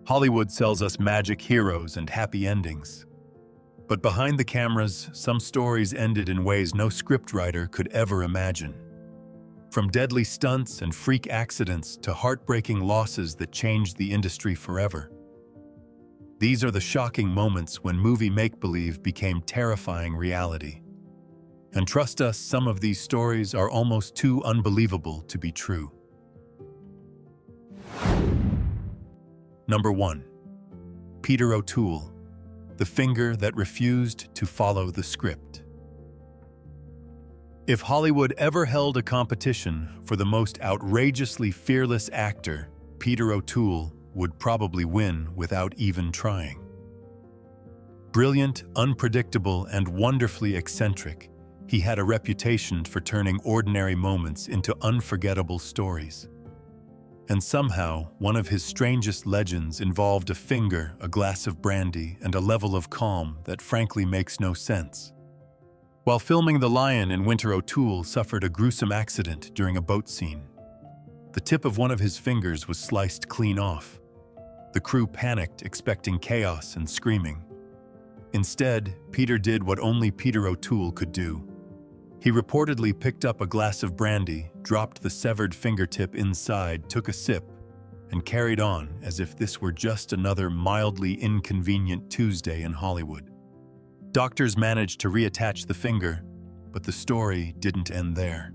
Hollywood sells us magic heroes and happy endings. But behind the cameras, some stories ended in ways no scriptwriter could ever imagine. From deadly stunts and freak accidents to heartbreaking losses that changed the industry forever. These are the shocking moments when movie make-believe became terrifying reality. And trust us, some of these stories are almost too unbelievable to be true. Number 1. Peter O'Toole, the finger that refused to follow the script. If Hollywood ever held a competition for the most outrageously fearless actor, Peter O'Toole would probably win without even trying. Brilliant, unpredictable, and wonderfully eccentric, he had a reputation for turning ordinary moments into unforgettable stories. And somehow, one of his strangest legends involved a finger, a glass of brandy, and a level of calm that frankly makes no sense. While filming The Lion in winter, O'Toole suffered a gruesome accident during a boat scene. The tip of one of his fingers was sliced clean off. The crew panicked, expecting chaos and screaming. Instead, Peter did what only Peter O'Toole could do. He reportedly picked up a glass of brandy, dropped the severed fingertip inside, took a sip, and carried on as if this were just another mildly inconvenient Tuesday in Hollywood. Doctors managed to reattach the finger, but the story didn't end there.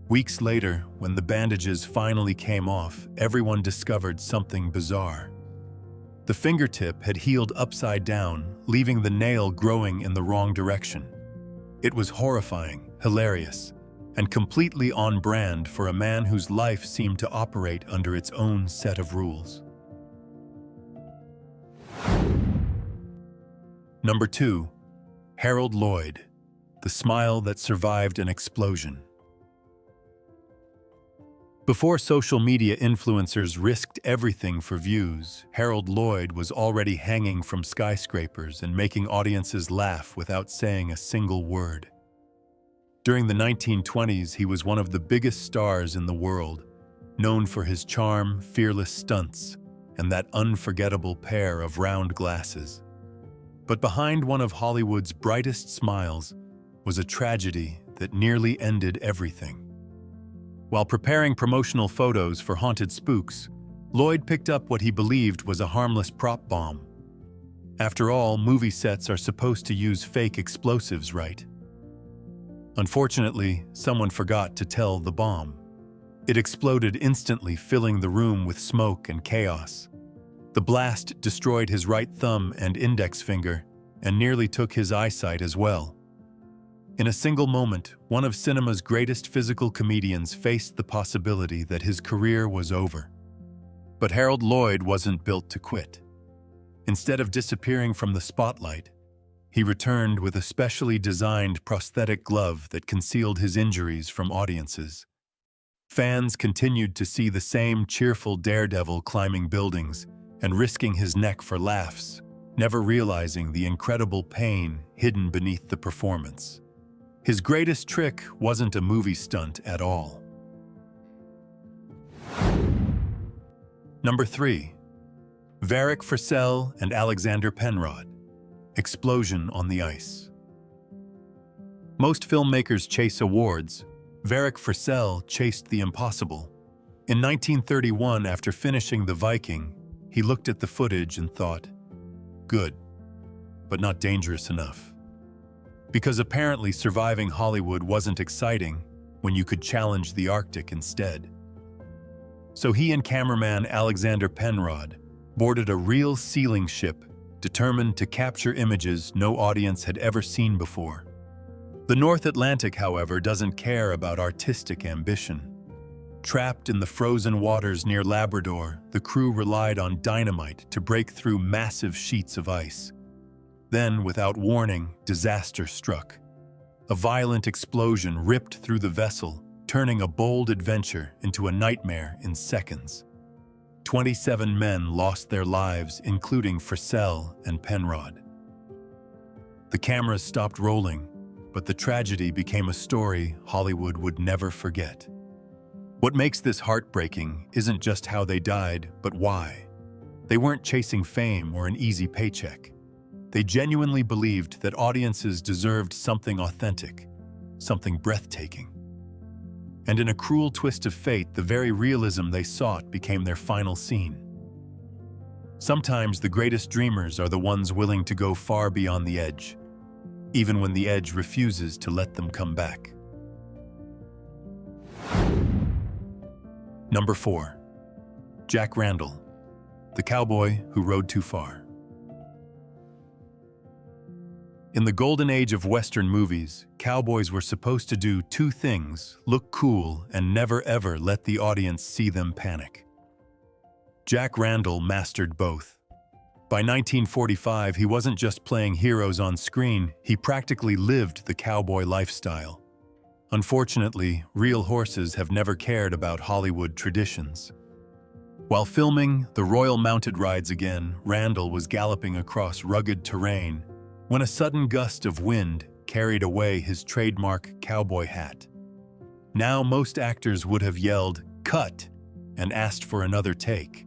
Weeks later, when the bandages finally came off, everyone discovered something bizarre. The fingertip had healed upside down, leaving the nail growing in the wrong direction. It was horrifying, hilarious, and completely on brand for a man whose life seemed to operate under its own set of rules. Number 2. Harold Lloyd, the smile that survived an explosion. Before social media influencers risked everything for views, Harold Lloyd was already hanging from skyscrapers and making audiences laugh without saying a single word. During the 1920s, he was one of the biggest stars in the world, known for his charm, fearless stunts, and that unforgettable pair of round glasses. But behind one of Hollywood's brightest smiles was a tragedy that nearly ended everything. While preparing promotional photos for Haunted Spooks, Lloyd picked up what he believed was a harmless prop bomb. After all, movie sets are supposed to use fake explosives, right? Unfortunately, someone forgot to tell the bomb. It exploded instantly, filling the room with smoke and chaos. The blast destroyed his right thumb and index finger, and nearly took his eyesight as well. In a single moment, one of cinema's greatest physical comedians faced the possibility that his career was over. But Harold Lloyd wasn't built to quit. Instead of disappearing from the spotlight, he returned with a specially designed prosthetic glove that concealed his injuries from audiences. Fans continued to see the same cheerful daredevil climbing buildings and risking his neck for laughs, never realizing the incredible pain hidden beneath the performance. His greatest trick wasn't a movie stunt at all. Number 3. Varick Forssell and Alexander Penrod, Explosion on the Ice. Most filmmakers chase awards. Varick Forssell chased the impossible. In 1931, after finishing The Viking, he looked at the footage and thought, good, but not dangerous enough. Because apparently surviving Hollywood wasn't exciting when you could challenge the Arctic instead. So he and cameraman Alexander Penrod boarded a real sealing ship determined to capture images no audience had ever seen before. The North Atlantic, however, doesn't care about artistic ambition. Trapped in the frozen waters near Labrador, the crew relied on dynamite to break through massive sheets of ice. Then, without warning, disaster struck. A violent explosion ripped through the vessel, turning a bold adventure into a nightmare in seconds. 27 men lost their lives, including Forssell and Penrod. The cameras stopped rolling, but the tragedy became a story Hollywood would never forget. What makes this heartbreaking isn't just how they died, but why. They weren't chasing fame or an easy paycheck. They genuinely believed that audiences deserved something authentic, something breathtaking. And in a cruel twist of fate, the very realism they sought became their final scene. Sometimes the greatest dreamers are the ones willing to go far beyond the edge, even when the edge refuses to let them come back. Number 4. Jack Randall, the cowboy who rode too far. In the golden age of Western movies, cowboys were supposed to do two things: look cool and never ever let the audience see them panic. Jack Randall mastered both. By 1945, he wasn't just playing heroes on screen, he practically lived the cowboy lifestyle. Unfortunately, real horses have never cared about Hollywood traditions. While filming The Royal Mounted Rides Again, Randall was galloping across rugged terrain when a sudden gust of wind carried away his trademark cowboy hat. Now most actors would have yelled, "Cut!" and asked for another take.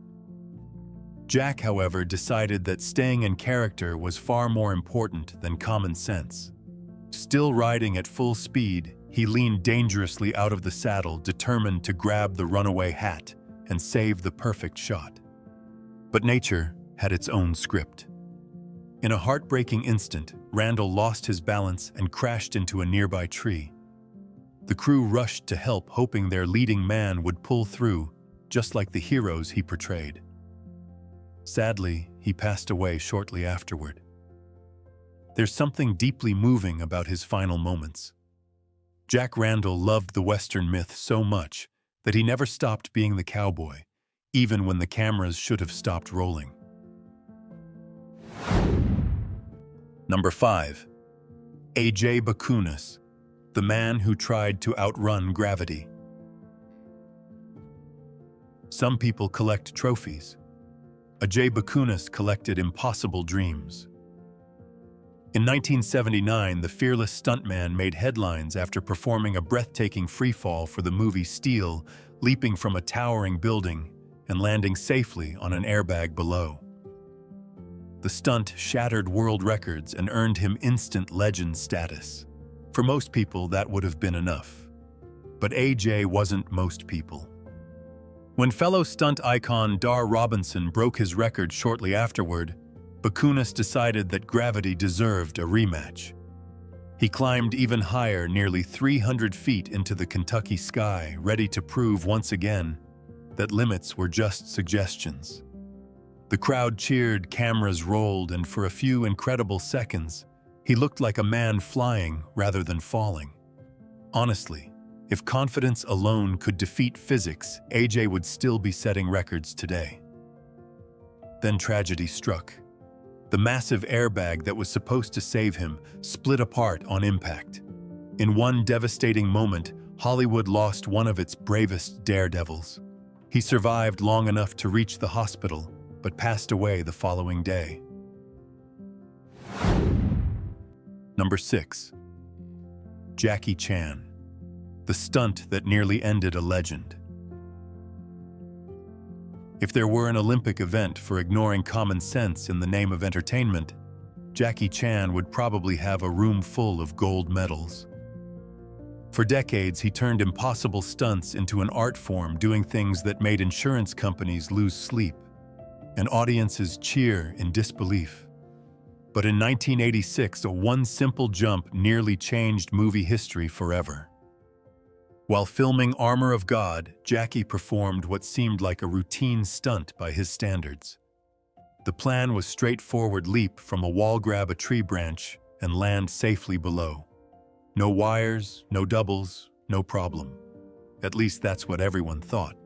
Jack, however, decided that staying in character was far more important than common sense. Still riding at full speed, he leaned dangerously out of the saddle, determined to grab the runaway hat and save the perfect shot. But nature had its own script. In a heartbreaking instant, Randall lost his balance and crashed into a nearby tree. The crew rushed to help, hoping their leading man would pull through, just like the heroes he portrayed. Sadly, he passed away shortly afterward. There's something deeply moving about his final moments. Jack Randall loved the Western myth so much that he never stopped being the cowboy, even when the cameras should have stopped rolling. Number 5. A.J. Bakunis, the man who tried to outrun gravity. Some people collect trophies. A.J. Bakunis collected impossible dreams. In 1979, the fearless stuntman made headlines after performing a breathtaking freefall for the movie Steel, leaping from a towering building and landing safely on an airbag below. The stunt shattered world records and earned him instant legend status. For most people, that would have been enough. But AJ wasn't most people. When fellow stunt icon Dar Robinson broke his record shortly afterward, Bakunis decided that gravity deserved a rematch. He climbed even higher, nearly 300 feet into the Kentucky sky, ready to prove once again that limits were just suggestions. The crowd cheered, cameras rolled, and for a few incredible seconds, he looked like a man flying rather than falling. Honestly, if confidence alone could defeat physics, AJ would still be setting records today. Then tragedy struck. The massive airbag that was supposed to save him split apart on impact. In one devastating moment, Hollywood lost one of its bravest daredevils. He survived long enough to reach the hospital, but passed away the following day. Number 6. Jackie Chan, the stunt that nearly ended a legend. If there were an Olympic event for ignoring common sense in the name of entertainment, Jackie Chan would probably have a room full of gold medals. For decades, he turned impossible stunts into an art form, doing things that made insurance companies lose sleep and audiences cheer in disbelief. But in 1986, one simple jump nearly changed movie history forever. While filming Armor of God, Jackie performed what seemed like a routine stunt by his standards. The plan was straightforward: leap from a wall, grab a tree branch, and land safely below. No wires, no doubles, no problem. At least that's what everyone thought.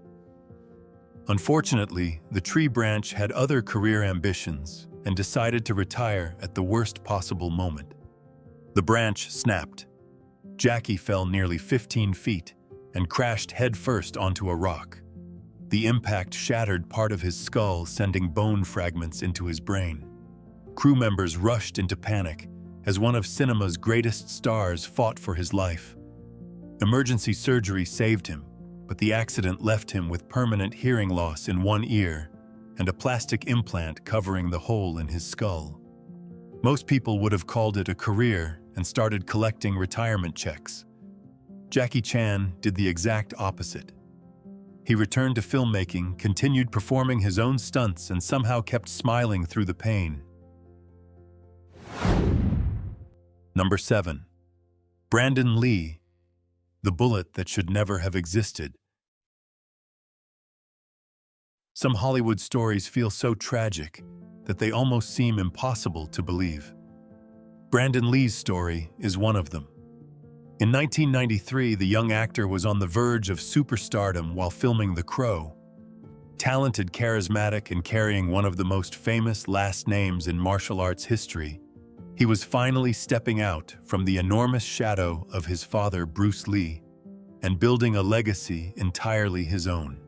Unfortunately, the tree branch had other career ambitions and decided to retire at the worst possible moment. The branch snapped. Jackie fell nearly 15 feet and crashed headfirst onto a rock. The impact shattered part of his skull, sending bone fragments into his brain. Crew members rushed into panic as one of cinema's greatest stars fought for his life. Emergency surgery saved him, but the accident left him with permanent hearing loss in one ear and a plastic implant covering the hole in his skull. Most people would have called it a career and started collecting retirement checks. Jackie Chan did the exact opposite. He returned to filmmaking, continued performing his own stunts, and somehow kept smiling through the pain. Number 7. Brandon Lee, the bullet that should never have existed. Some Hollywood stories feel so tragic that they almost seem impossible to believe. Brandon Lee's story is one of them. In 1993, the young actor was on the verge of superstardom while filming The Crow. Talented, charismatic, and carrying one of the most famous last names in martial arts history, he was finally stepping out from the enormous shadow of his father, Bruce Lee, and building a legacy entirely his own.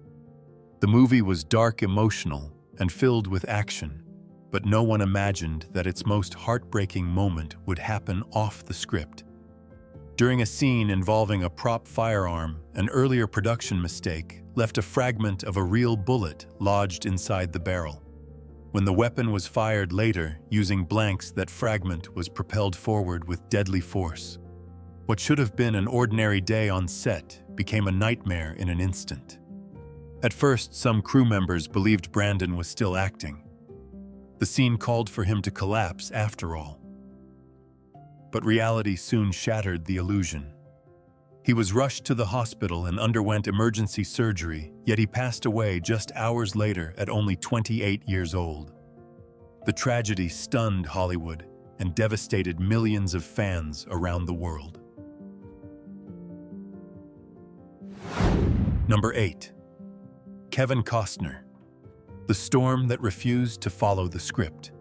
The movie was dark, emotional, and filled with action, but no one imagined that its most heartbreaking moment would happen off the script. During a scene involving a prop firearm, an earlier production mistake left a fragment of a real bullet lodged inside the barrel. When the weapon was fired later, using blanks, that fragment was propelled forward with deadly force. What should have been an ordinary day on set became a nightmare in an instant. At first, some crew members believed Brandon was still acting. The scene called for him to collapse after all. But reality soon shattered the illusion. He was rushed to the hospital and underwent emergency surgery, yet he passed away just hours later at only 28 years old. The tragedy stunned Hollywood and devastated millions of fans around the world. Number 8. Kevin Costner, the storm that refused to follow the script.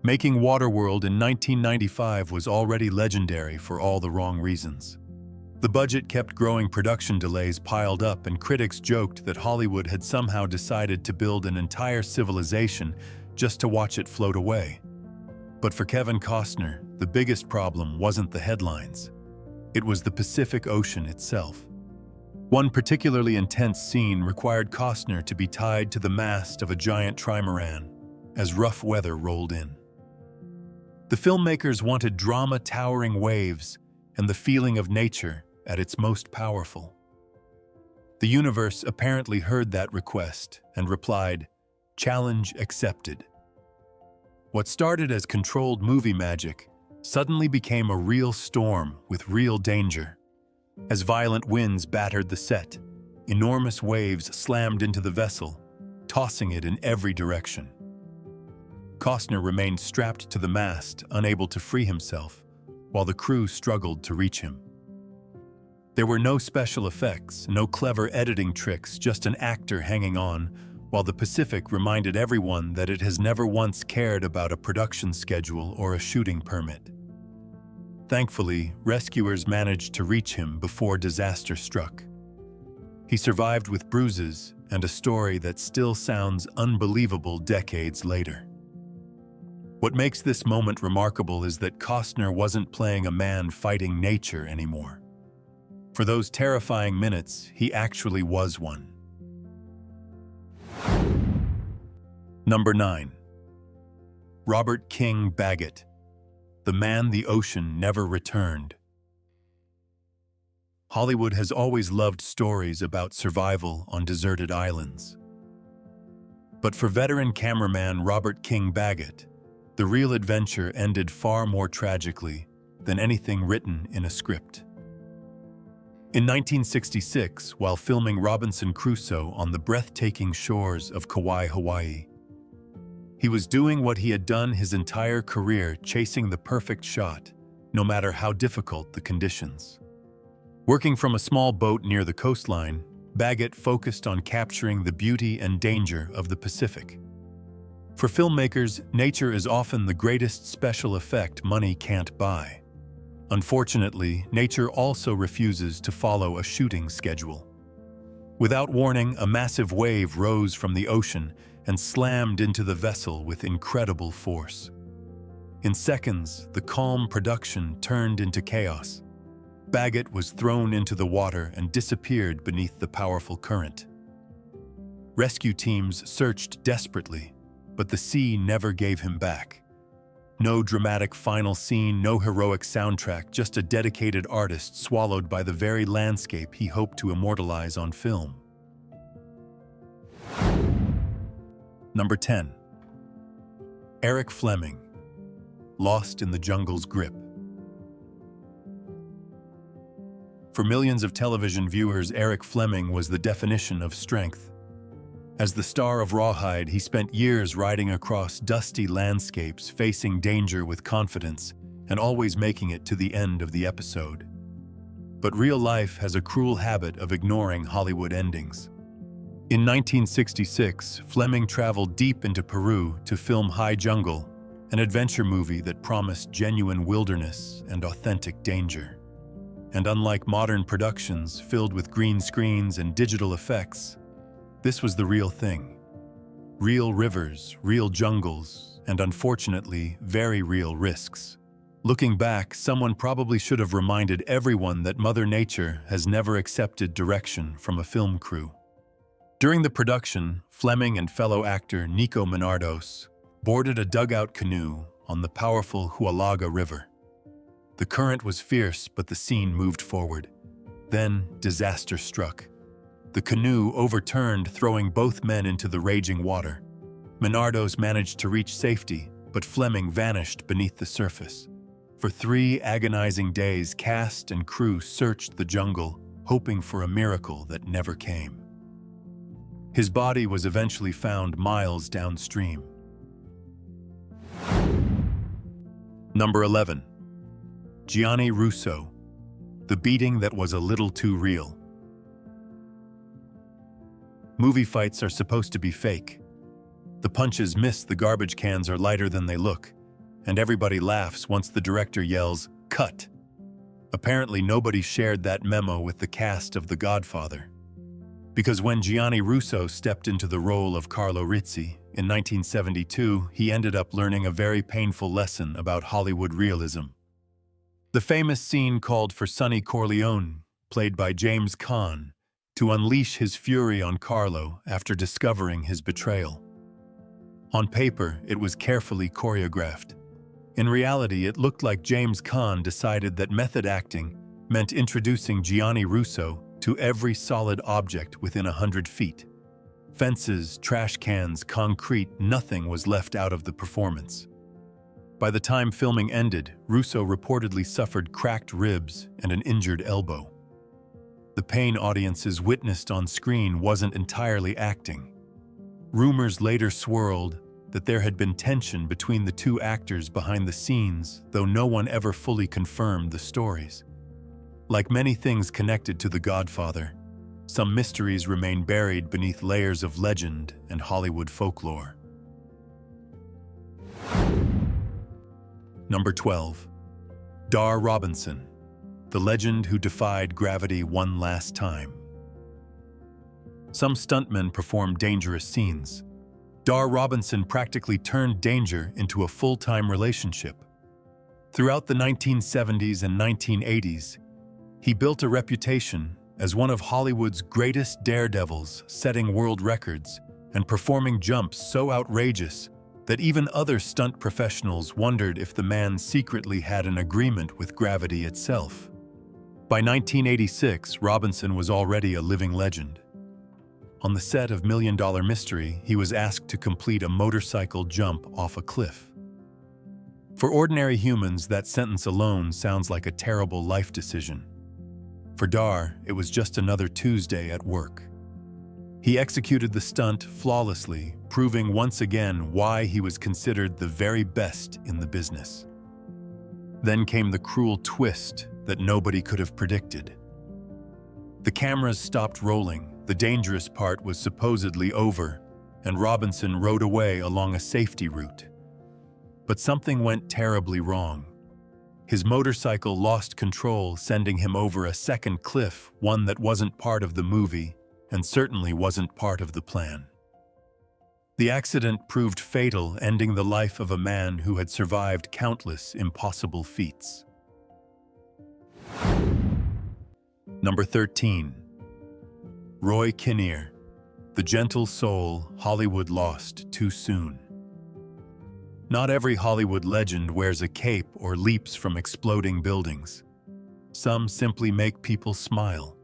Making Waterworld in 1995 was already legendary for all the wrong reasons. The budget kept growing, production delays piled up, and critics joked that Hollywood had somehow decided to build an entire civilization just to watch it float away. But for Kevin Costner, the biggest problem wasn't the headlines. It was the Pacific Ocean itself. One particularly intense scene required Costner to be tied to the mast of a giant trimaran as rough weather rolled in. The filmmakers wanted drama, towering waves, and the feeling of nature at its most powerful. The universe apparently heard that request and replied, "Challenge accepted." What started as controlled movie magic suddenly became a real storm with real danger. As violent winds battered the set, enormous waves slammed into the vessel, tossing it in every direction. Costner remained strapped to the mast, unable to free himself, while the crew struggled to reach him. There were no special effects, no clever editing tricks, just an actor hanging on, while the Pacific reminded everyone that it has never once cared about a production schedule or a shooting permit. Thankfully, rescuers managed to reach him before disaster struck. He survived with bruises and a story that still sounds unbelievable decades later. What makes this moment remarkable is that Costner wasn't playing a man fighting nature anymore. For those terrifying minutes, he actually was one. Number 9. Robert King Baggett, the man the ocean never returned. Hollywood has always loved stories about survival on deserted islands. But for veteran cameraman Robert King Baggett, the real adventure ended far more tragically than anything written in a script. In 1966, while filming Robinson Crusoe on the breathtaking shores of Kauai, Hawaii, he was doing what he had done his entire career, chasing the perfect shot, no matter how difficult the conditions. Working from a small boat near the coastline, Baggett focused on capturing the beauty and danger of the Pacific. For filmmakers, nature is often the greatest special effect money can't buy. Unfortunately, nature also refuses to follow a shooting schedule. Without warning, a massive wave rose from the ocean and slammed into the vessel with incredible force. In seconds, the calm production turned into chaos. Baggett was thrown into the water and disappeared beneath the powerful current. Rescue teams searched desperately, but the sea never gave him back. No dramatic final scene, no heroic soundtrack, just a dedicated artist swallowed by the very landscape he hoped to immortalize on film. Number 10. Eric Fleming, lost in the jungle's grip. For millions of television viewers, Eric Fleming was the definition of strength. As the star of Rawhide, he spent years riding across dusty landscapes, facing danger with confidence, and always making it to the end of the episode. But real life has a cruel habit of ignoring Hollywood endings. In 1966, Fleming traveled deep into Peru to film High Jungle, an adventure movie that promised genuine wilderness and authentic danger. And unlike modern productions filled with green screens and digital effects, this was the real thing. Real rivers, real jungles, and unfortunately, very real risks. Looking back, someone probably should have reminded everyone that Mother Nature has never accepted direction from a film crew. During the production, Fleming and fellow actor Nico Minardos boarded a dugout canoe on the powerful Hualaga River. The current was fierce, but the scene moved forward. Then, disaster struck. The canoe overturned, throwing both men into the raging water. Minardos managed to reach safety, but Fleming vanished beneath the surface. For 3 agonizing days, cast and crew searched the jungle, hoping for a miracle that never came. His body was eventually found miles downstream. Number 11. Gianni Russo, the beating that was a little too real. Movie fights are supposed to be fake. The punches miss, the garbage cans are lighter than they look, and everybody laughs once the director yells, "Cut!" Apparently nobody shared that memo with the cast of The Godfather. Because when Gianni Russo stepped into the role of Carlo Rizzi in 1972, he ended up learning a very painful lesson about Hollywood realism. The famous scene called for Sonny Corleone, played by James Caan, to unleash his fury on Carlo after discovering his betrayal. On paper, it was carefully choreographed. In reality, it looked like James Caan decided that method acting meant introducing Gianni Russo to every solid object within 100 feet. Fences, trash cans, concrete, nothing was left out of the performance. By the time filming ended, Russo reportedly suffered cracked ribs and an injured elbow. The pain audiences witnessed on screen wasn't entirely acting. Rumors later swirled that there had been tension between the 2 actors behind the scenes, though no one ever fully confirmed the stories. Like many things connected to The Godfather, some mysteries remain buried beneath layers of legend and Hollywood folklore. Number 12. Dar Robinson, the legend who defied gravity one last time. Some stuntmen performed dangerous scenes. Dar Robinson practically turned danger into a full-time relationship. Throughout the 1970s and 1980s, he built a reputation as one of Hollywood's greatest daredevils, setting world records and performing jumps so outrageous that even other stunt professionals wondered if the man secretly had an agreement with gravity itself. By 1986, Robinson was already a living legend. On the set of Million Dollar Mystery, he was asked to complete a motorcycle jump off a cliff. For ordinary humans, that sentence alone sounds like a terrible life decision. For Dar, it was just another Tuesday at work. He executed the stunt flawlessly, proving once again why he was considered the very best in the business. Then came the cruel twist that nobody could have predicted. The cameras stopped rolling, the dangerous part was supposedly over, and Robinson rode away along a safety route. But something went terribly wrong. His motorcycle lost control, sending him over a second cliff, one that wasn't part of the movie and certainly wasn't part of the plan. The accident proved fatal, ending the life of a man who had survived countless impossible feats. Number 13. Roy Kinnear, The gentle soul Hollywood lost too soon. Not every Hollywood legend wears a cape or leaps from exploding buildings. Some simply make people smile.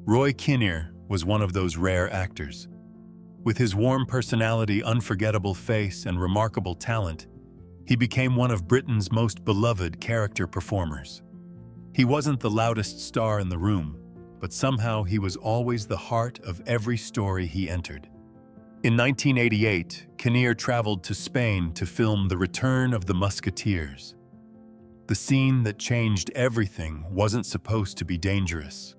Roy Kinnear was one of those rare actors. With his warm personality, unforgettable face, and remarkable talent, he became one of Britain's most beloved character performers. He wasn't the loudest star in the room, but somehow he was always the heart of every story he entered. In 1988, Kinnear traveled to Spain to film The Return of the Musketeers. The scene that changed everything wasn't supposed to be dangerous.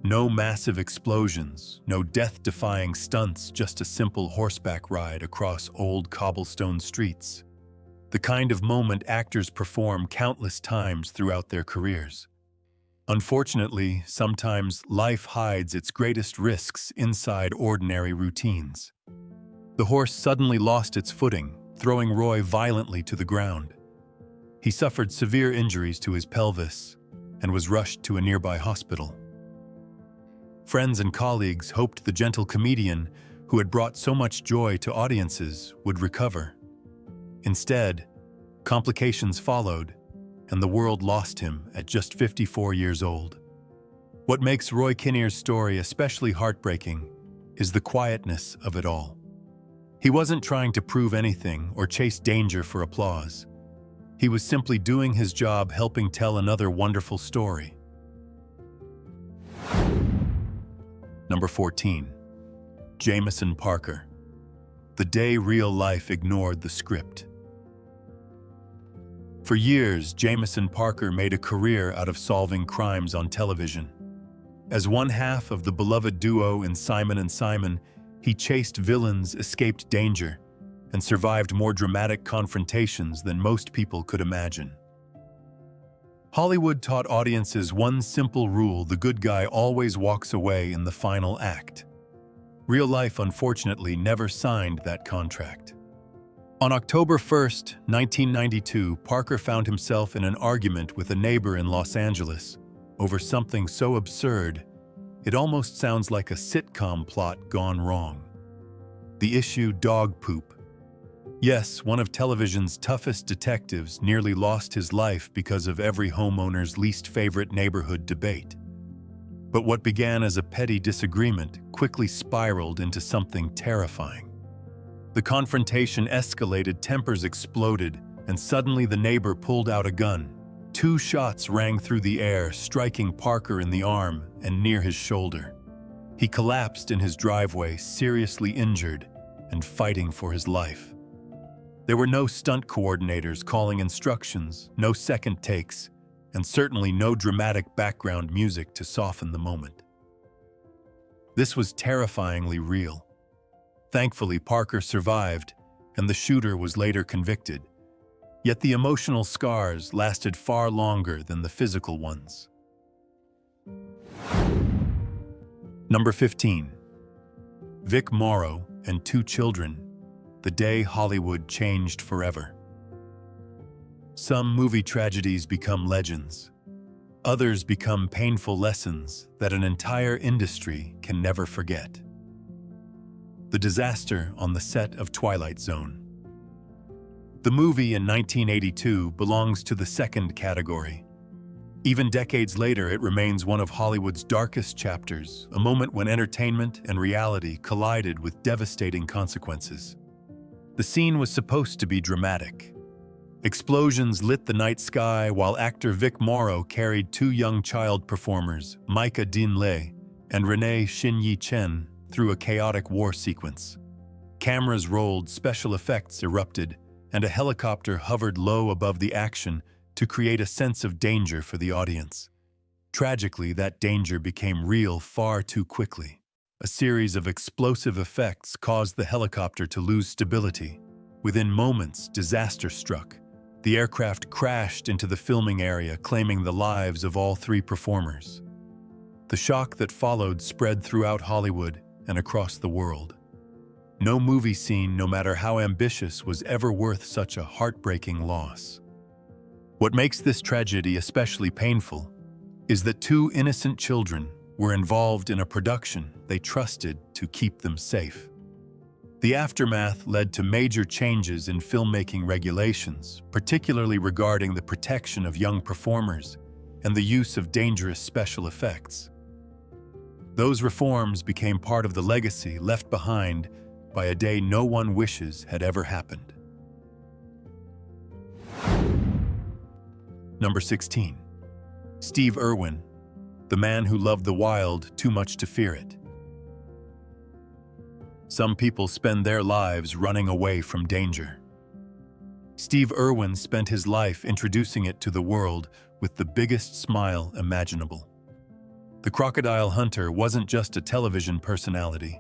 No massive explosions, no death-defying stunts, just a simple horseback ride across old cobblestone streets. The kind of moment actors perform countless times throughout their careers. Unfortunately, sometimes life hides its greatest risks inside ordinary routines. The horse suddenly lost its footing, throwing Roy violently to the ground. He suffered severe injuries to his pelvis and was rushed to a nearby hospital. Friends and colleagues hoped the gentle comedian, who had brought so much joy to audiences, would recover. Instead, complications followed, and the world lost him at just 54 years old. What makes Roy Kinnear's story especially heartbreaking is the quietness of it all. He wasn't trying to prove anything or chase danger for applause. He was simply doing his job, helping tell another wonderful story. Number 14. Jameson Parker. The day real life ignored the script. For years, Jameson Parker made a career out of solving crimes on television. As one half of the beloved duo in Simon & Simon, he chased villains, escaped danger, and survived more dramatic confrontations than most people could imagine. Hollywood taught audiences one simple rule: the good guy always walks away in the final act. Real life, unfortunately, never signed that contract. On October 1st, 1992, Parker found himself in an argument with a neighbor in Los Angeles over something so absurd, it almost sounds like a sitcom plot gone wrong. The issue: dog poop. Yes, one of television's toughest detectives nearly lost his life because of every homeowner's least favorite neighborhood debate. But what began as a petty disagreement quickly spiraled into something terrifying. The confrontation escalated, tempers exploded, and suddenly the neighbor pulled out a gun. 2 shots rang through the air, striking Parker in the arm and near his shoulder. He collapsed in his driveway, seriously injured and fighting for his life. There were no stunt coordinators calling instructions, no second takes, and certainly no dramatic background music to soften the moment. This was terrifyingly real. Thankfully, Parker survived, and the shooter was later convicted. Yet the emotional scars lasted far longer than the physical ones. Number 15. Vic Morrow and 2 children. The day Hollywood changed forever. Some movie tragedies become legends. Others become painful lessons that an entire industry can never forget. The disaster on the set of Twilight Zone. The movie in 1982 belongs to the second category. Even decades later, it remains one of Hollywood's darkest chapters, a moment when entertainment and reality collided with devastating consequences. The scene was supposed to be dramatic. Explosions lit the night sky while actor Vic Morrow carried 2 young child performers, Micah Din Lei and Renee Shin-Yi Chen, through a chaotic war sequence. Cameras rolled, special effects erupted, and a helicopter hovered low above the action to create a sense of danger for the audience. Tragically, that danger became real far too quickly. A series of explosive effects caused the helicopter to lose stability. Within moments, disaster struck. The aircraft crashed into the filming area, claiming the lives of all 3 performers. The shock that followed spread throughout Hollywood and across the world. No movie scene, no matter how ambitious, was ever worth such a heartbreaking loss. What makes this tragedy especially painful is that 2 innocent children, were involved in a production they trusted to keep them safe. The aftermath led to major changes in filmmaking regulations, particularly regarding the protection of young performers and the use of dangerous special effects. Those reforms became part of the legacy left behind by a day no one wishes had ever happened. Number 16. Steve Irwin, the man who loved the wild too much to fear it. Some people spend their lives running away from danger. Steve Irwin spent his life introducing it to the world with the biggest smile imaginable. The crocodile hunter wasn't just a television personality.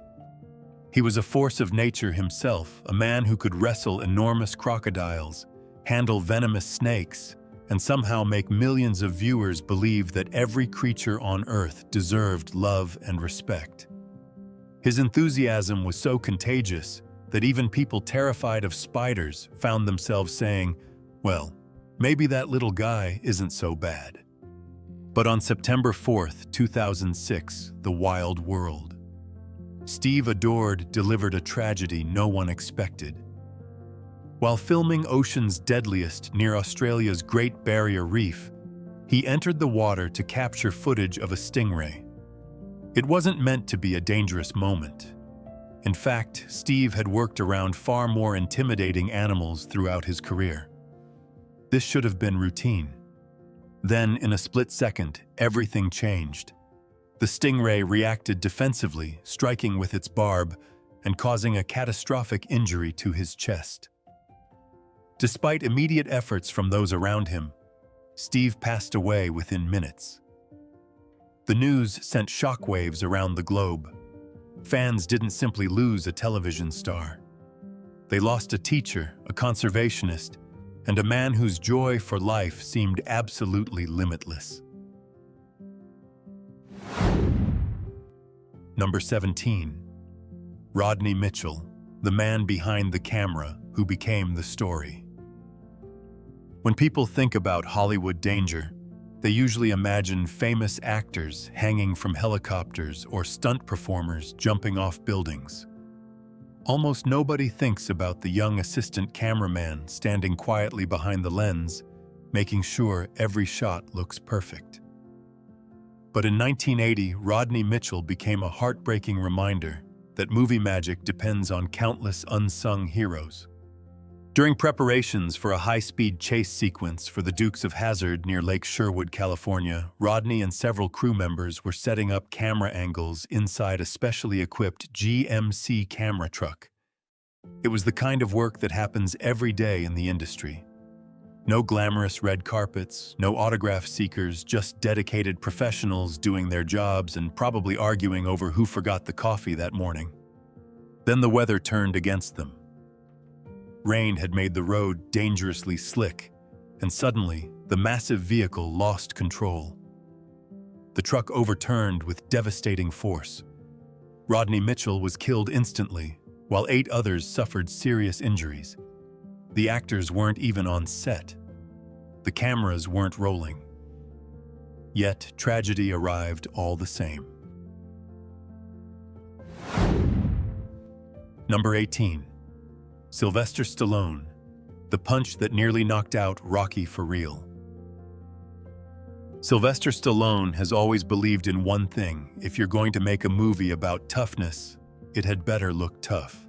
He was a force of nature himself, a man who could wrestle enormous crocodiles, handle venomous snakes, and somehow make millions of viewers believe that every creature on Earth deserved love and respect. His enthusiasm was so contagious that even people terrified of spiders found themselves saying, "Well, maybe that little guy isn't so bad." But on September 4th, 2006, the wild world. Steve Adored delivered a tragedy no one expected. While filming Ocean's Deadliest near Australia's Great Barrier Reef, he entered the water to capture footage of a stingray. It wasn't meant to be a dangerous moment. In fact, Steve had worked around far more intimidating animals throughout his career. This should have been routine. Then, in a split second, everything changed. The stingray reacted defensively, striking with its barb and causing a catastrophic injury to his chest. Despite immediate efforts from those around him, Steve passed away within minutes. The news sent shockwaves around the globe. Fans didn't simply lose a television star. They lost a teacher, a conservationist, and a man whose joy for life seemed absolutely limitless. Number 17. Rodney Mitchell, the man behind the camera who became the story. When people think about Hollywood danger, they usually imagine famous actors hanging from helicopters or stunt performers jumping off buildings. Almost nobody thinks about the young assistant cameraman standing quietly behind the lens, making sure every shot looks perfect. But in 1980, Rodney Mitchell became a heartbreaking reminder that movie magic depends on countless unsung heroes. During preparations for a high-speed chase sequence for the Dukes of Hazzard near Lake Sherwood, California, Rodney and several crew members were setting up camera angles inside a specially equipped GMC camera truck. It was the kind of work that happens every day in the industry. No glamorous red carpets, no autograph seekers, just dedicated professionals doing their jobs and probably arguing over who forgot the coffee that morning. Then the weather turned against them. Rain had made the road dangerously slick, and suddenly, the massive vehicle lost control. The truck overturned with devastating force. Rodney Mitchell was killed instantly, while 8 others suffered serious injuries. The actors weren't even on set. The cameras weren't rolling. Yet, tragedy arrived all the same. Number 18. Sylvester Stallone, the punch that nearly knocked out Rocky for real. Sylvester Stallone has always believed in one thing: if you're going to make a movie about toughness, it had better look tough.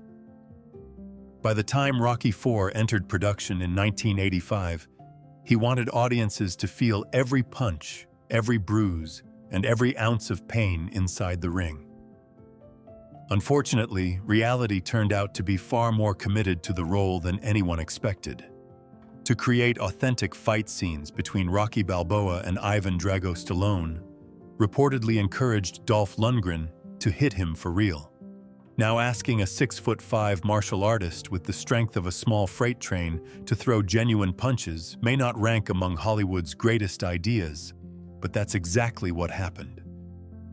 By the time Rocky IV entered production in 1985, he wanted audiences to feel every punch, every bruise, and every ounce of pain inside the ring. Unfortunately, reality turned out to be far more committed to the role than anyone expected. To create authentic fight scenes between Rocky Balboa and Ivan Drago Stallone, reportedly encouraged Dolph Lundgren to hit him for real. Now asking a 6'5" martial artist with the strength of a small freight train to throw genuine punches may not rank among Hollywood's greatest ideas, but that's exactly what happened.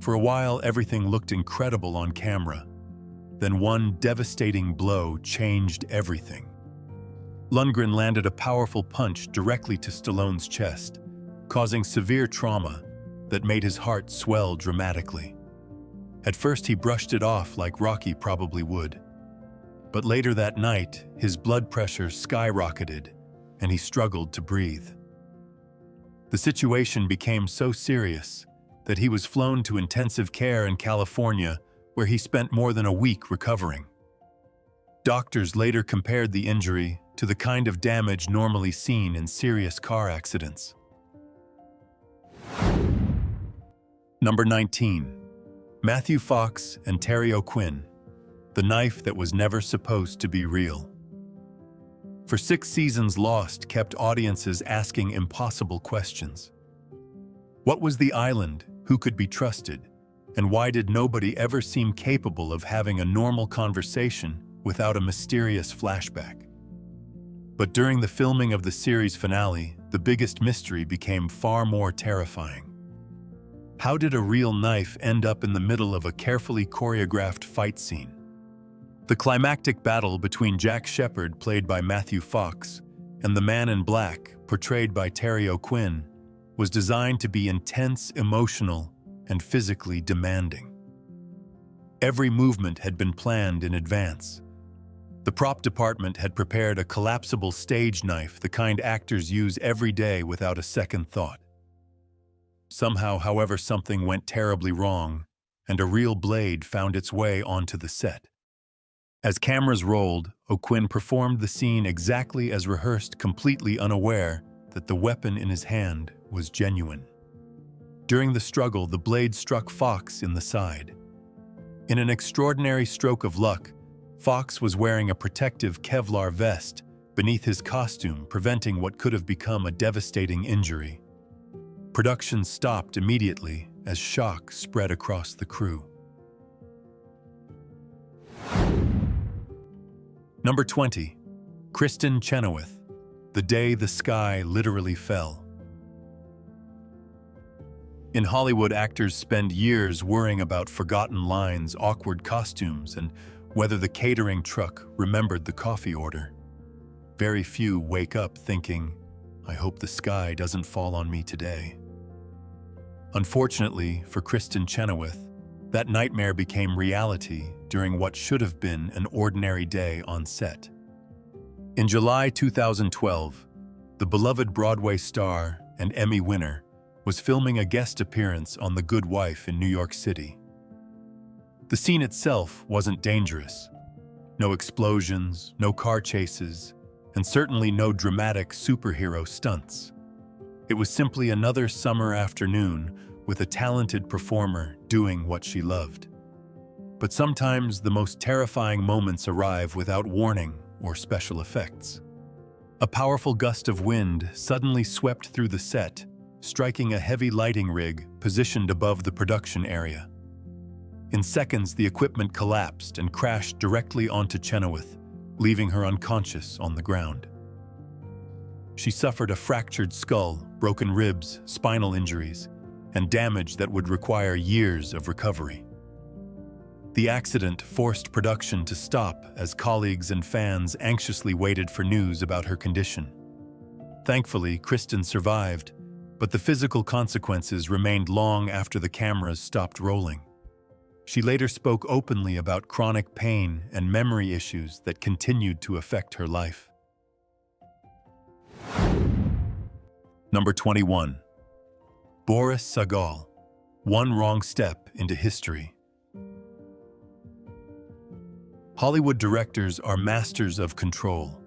For a while, everything looked incredible on camera. Then one devastating blow changed everything. Lundgren landed a powerful punch directly to Stallone's chest, causing severe trauma that made his heart swell dramatically. At first, he brushed it off like Rocky probably would. But later that night, his blood pressure skyrocketed and he struggled to breathe. The situation became so serious that he was flown to intensive care in California, where he spent more than a week recovering. Doctors later compared the injury to the kind of damage normally seen in serious car accidents. Number 19. Matthew Fox and Terry O'Quinn, the knife that was never supposed to be real. For 6 seasons, Lost kept audiences asking impossible questions. What was the island? Who could be trusted? And why did nobody ever seem capable of having a normal conversation without a mysterious flashback? But during the filming of the series finale, the biggest mystery became far more terrifying. How did a real knife end up in the middle of a carefully choreographed fight scene? The climactic battle between Jack Shephard, played by Matthew Fox, and the Man in Black, portrayed by Terry O'Quinn, was designed to be intense, emotional, and physically demanding. Every movement had been planned in advance. The prop department had prepared a collapsible stage knife, the kind actors use every day without a second thought. Somehow, however, something went terribly wrong, and a real blade found its way onto the set. As cameras rolled, O'Quinn performed the scene exactly as rehearsed, completely unaware that the weapon in his hand was genuine. During the struggle, the blade struck Fox in the side. In an extraordinary stroke of luck, Fox was wearing a protective Kevlar vest beneath his costume, preventing what could have become a devastating injury. Production stopped immediately as shock spread across the crew. Number 20. Kristin Chenoweth, The Day the Sky Literally Fell. In Hollywood, actors spend years worrying about forgotten lines, awkward costumes, and whether the catering truck remembered the coffee order. Very few wake up thinking, "I hope the sky doesn't fall on me today." Unfortunately for Kristin Chenoweth, that nightmare became reality during what should have been an ordinary day on set. In July 2012, the beloved Broadway star and Emmy winner was filming a guest appearance on The Good Wife in New York City. The scene itself wasn't dangerous. No explosions, no car chases, and certainly no dramatic superhero stunts. It was simply another summer afternoon with a talented performer doing what she loved. But sometimes the most terrifying moments arrive without warning or special effects. A powerful gust of wind suddenly swept through the set, striking a heavy lighting rig positioned above the production area. In seconds, the equipment collapsed and crashed directly onto Chenoweth, leaving her unconscious on the ground. She suffered a fractured skull, broken ribs, spinal injuries, and damage that would require years of recovery. The accident forced production to stop as colleagues and fans anxiously waited for news about her condition. Thankfully, Kristin survived, but the physical consequences remained long after the cameras stopped rolling. She later spoke openly about chronic pain and memory issues that continued to affect her life. Number 21. Boris Sagal, One Wrong Step into History. Hollywood directors are masters of control.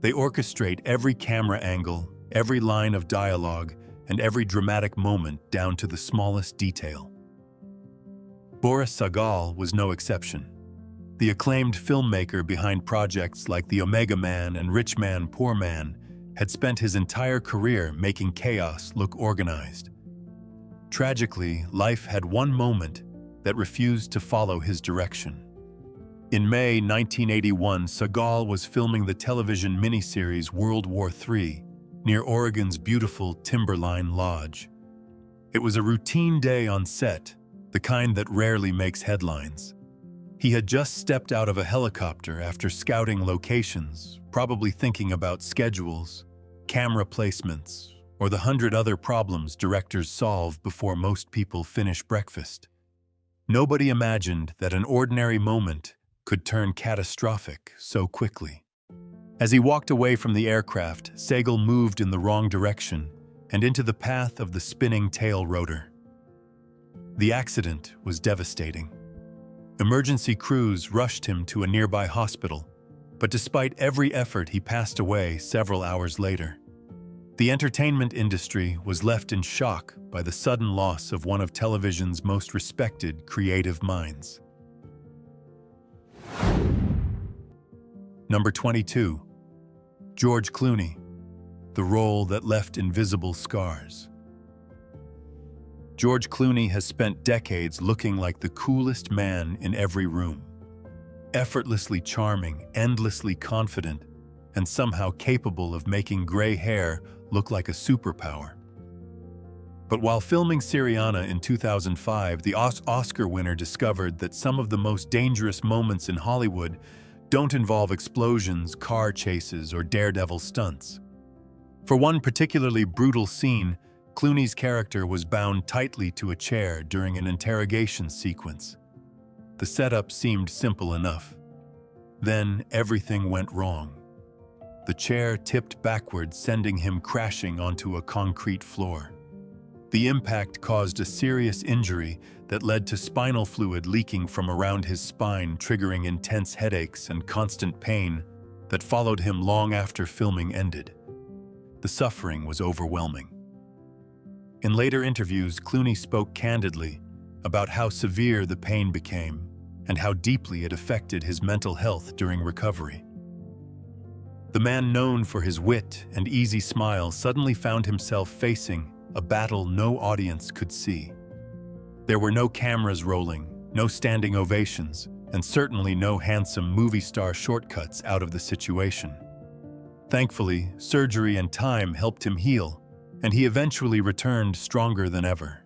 They orchestrate every camera angle, every line of dialogue, and every dramatic moment down to the smallest detail. Boris Sagal was no exception. The acclaimed filmmaker behind projects like The Omega Man and Rich Man, Poor Man had spent his entire career making chaos look organized. Tragically, life had one moment that refused to follow his direction. In May 1981, Sagal was filming the television miniseries World War III near Oregon's beautiful Timberline Lodge. It was a routine day on set, the kind that rarely makes headlines. He had just stepped out of a helicopter after scouting locations, probably thinking about schedules, camera placements, or the 100 other problems directors solve before most people finish breakfast. Nobody imagined that an ordinary moment could turn catastrophic so quickly. As he walked away from the aircraft, Sagal moved in the wrong direction and into the path of the spinning tail rotor. The accident was devastating. Emergency crews rushed him to a nearby hospital, but despite every effort, he passed away several hours later. The entertainment industry was left in shock by the sudden loss of one of television's most respected creative minds. Number 22. George Clooney, the role that left invisible scars. George Clooney has spent decades looking like the coolest man in every room. Effortlessly charming, endlessly confident, and somehow capable of making gray hair look like a superpower. But while filming Syriana in 2005, the Oscar winner discovered that some of the most dangerous moments in Hollywood don't involve explosions, car chases, or daredevil stunts. For one particularly brutal scene, Clooney's character was bound tightly to a chair during an interrogation sequence. The setup seemed simple enough. Then everything went wrong. The chair tipped backward, sending him crashing onto a concrete floor. The impact caused a serious injury that led to spinal fluid leaking from around his spine, triggering intense headaches and constant pain that followed him long after filming ended. The suffering was overwhelming. In later interviews, Clooney spoke candidly about how severe the pain became and how deeply it affected his mental health during recovery. The man known for his wit and easy smile suddenly found himself facing a battle no audience could see. There were no cameras rolling, no standing ovations, and certainly no handsome movie star shortcuts out of the situation. Thankfully, surgery and time helped him heal, and he eventually returned stronger than ever.